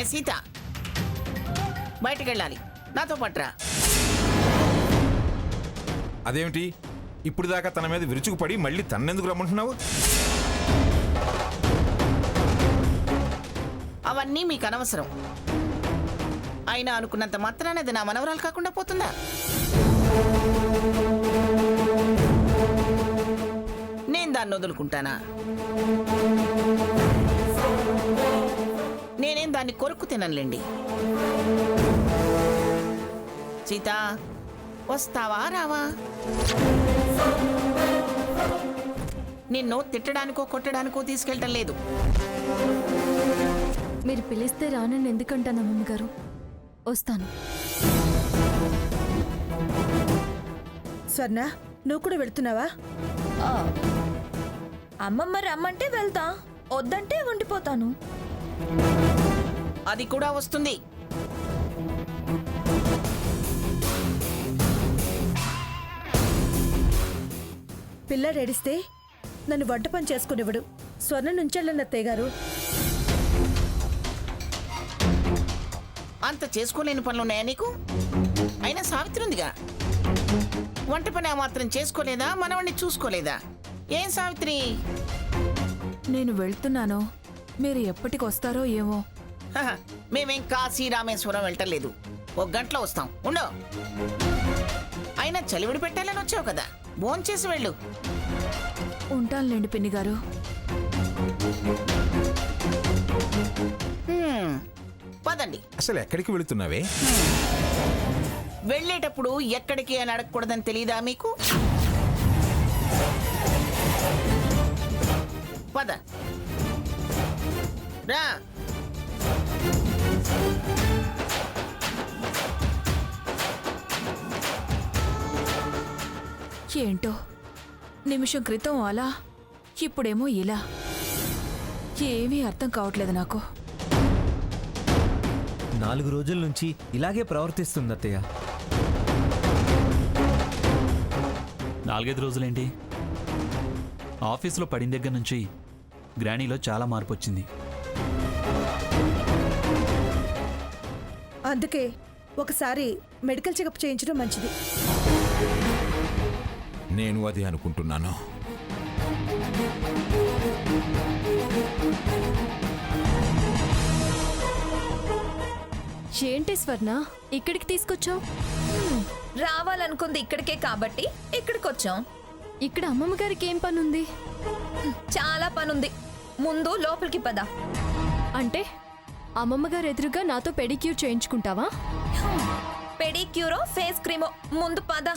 ఏ సీత, బయటికి వెళ్ళాలి, నాతో పట్రా. అదేమిటి ఇప్పుడు దాకా తన మీద విరుచుకుపడి మళ్ళీ తన్నెందుకు రమ్మంటున్నావు? అవన్నీ మీకు అనవసరం. అయినా అనుకున్నంత మాత్రాన అది నా మనవరాలు కాకుండా పోతుందా? నేను దాన్ని వదులుకుంటానా? నేనేం దాన్ని కొరుక్కు తినలేండి. సీత, వస్తావా రావా? నిన్ను తిట్టడానికో కొట్టడానికో తీసుకెళ్ళటం లేదు. మీరు పిలిస్తే రానని ఎందుకంటాను అమ్మమ్మ గారు. వస్తాను. స్వర్ణ, నువ్వు కూడా వెళుతున్నావా? అమ్మమ్మ రమ్మంటే వెళ్తా, వద్దంటే ఉండిపోతాను. అది కూడా వస్తుంది. పిల్లాడు ఏడిస్తే నన్ను వంట పని చేసుకునివ్వడు. స్వర్ణ నుంచెళ్ళన్న అత్తయ్య గారు. అంత చేసుకోలేని పనులున్నాయా నీకు? అయినా సావిత్రి ఉందిగా, వంట పని ఆ మాత్రం చేసుకోలేదా? మనవాణ్ణి చూసుకోలేదా? ఏం సావిత్రి? నేను వెళ్తున్నాను, మీరు ఎప్పటికొస్తారో ఏమో. హహ, మేమేం కాశీ రామేశ్వరం వెళ్ళటలేదు. 1 గంటలో వస్తాం. ఉండో. అయినా చలివిడి పెట్టాలని వచ్చావు కదా, భోంచేసి వెళ్ళు. ఉంటానులేండి పిన్ని గారు. పదండి. అసలు ఎక్కడికి వెళుతున్నావే? వెళ్ళేటప్పుడు ఎక్కడికి అని అడగకూడదని తెలీదా మీకు? పద రా. ఏంటో నిమిషం క్రితం అలా, ఇప్పుడేమో ఇలా. ఏమీ అర్థం కావట్లేదు నాకు. 4 రోజుల నుంచి ఇలాగే ప్రవర్తిస్తుంది అత్తయ్య. 4-5 రోజులేంటి? ఆఫీసులో పడిన దగ్గర నుంచి గ్రానీలో చాలా మార్పు వచ్చింది. అందుకే ఒకసారి మెడికల్ చెకప్ చేయించడం మంచిది. నేను అదే అనుకుంటున్నాను. ఏంటి స్వర్ణ, ఇక్కడికి తీసుకొచ్చావు? రావాలనుకుంది ఇక్కడికే కాబట్టి ఇక్కడికొచ్చాం. ఇక్కడ అమ్మమ్మ గారికి ఏం పనుంది? చాలా పనుంది. ముందు లోపలికి పద. అంటే అమ్మమ్మ గారు ఎదురుగా నాతో పెడిక్యూర్ చేయించుకుంటావా? పెడిక్యూరో ఫేస్ క్రీమో, ముందు పద.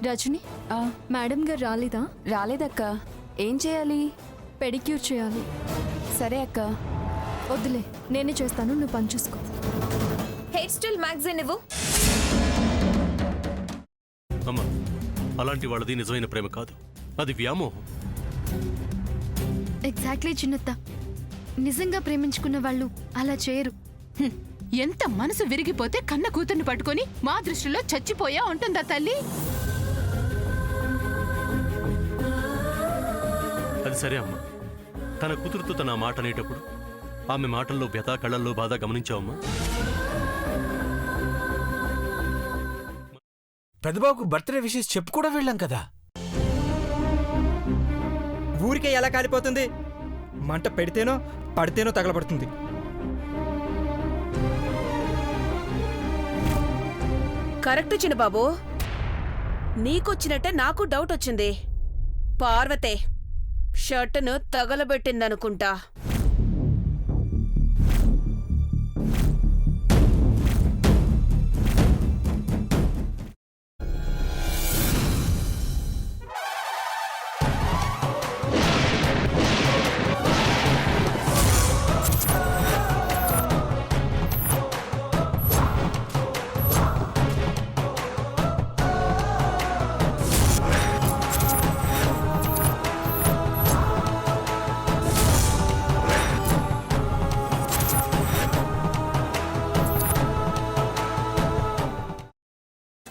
రజని, మేడం గారు రాలేదా? రాలేదక్క. ఏం చేయాలి? పెడిక్యూర్ చేయాలి. సరే అక్క. వద్దులే, నేనే చేస్తాను, నువ్వు పని చూసుకో. హెయిర్ స్టైల్ మ్యాగజైన్ ఇవ్వు. అమ్మా, అలాంటి వాళ్ళది నిజమైన ప్రేమ కాదు, అది వ్యామోహం. ఎగ్జాక్ట్లీ చిన్నత్త, నిజంగా ప్రేమించుకున్న వాళ్ళు అలా చేయరు. ఎంత మనసు విరిగిపోతే కన్న కూతుర్ని పట్టుకొని మా దృష్టిలో చచ్చిపోయా ఉంటుందా తల్లి? అది సరే అమ్మా, తన కూతురుతో తన మాట అనేటప్పుడు ఆమె మాటల్లో వ్యథ, కళ్ళల్లో బాధ గమనించావమ్మా? పెద్దబాబుకు బర్త్డే విషెస్ చెప్పు కూడా వెళ్ళాం కదా. ఊరికే ఎలా కాలిపోతుంది? మంట పెడితేనో పడితేనో తగలబడుతుంది. కరెక్ట్ చిన్నబాబు, నీకొచ్చినట్టే నాకు డౌట్ వచ్చింది. పార్వతే షర్టును తగలబెట్టిందనుకుంటా.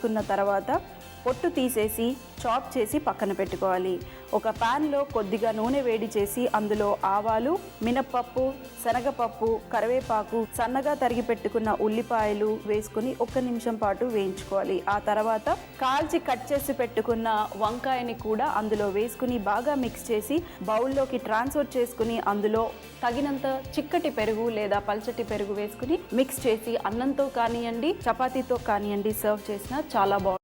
కున్న తర్వాత పొట్టు తీసేసి చాప్ చేసి పక్కన పెట్టుకోవాలి. ఒక ప్యాన్లో కొద్దిగా నూనె వేడి చేసి అందులో ఆవాలు, మినప్పప్పు, శనగపప్పు, కరివేపాకు, సన్నగా తరిగి పెట్టుకున్న ఉల్లిపాయలు వేసుకుని 1 నిమిషం పాటు వేయించుకోవాలి. ఆ తర్వాత కాల్చి కట్ చేసి పెట్టుకున్న వంకాయని కూడా అందులో వేసుకుని బాగా మిక్స్ చేసి బౌల్లోకి ట్రాన్స్ఫర్ చేసుకుని అందులో తగినంత చిక్కటి పెరుగు లేదా పల్చటి పెరుగు వేసుకుని మిక్స్ చేసి అన్నంతో కానివ్వండి, చపాతీతో కానివ్వండి సర్వ్ చేసినా చాలా బాగుంటుంది.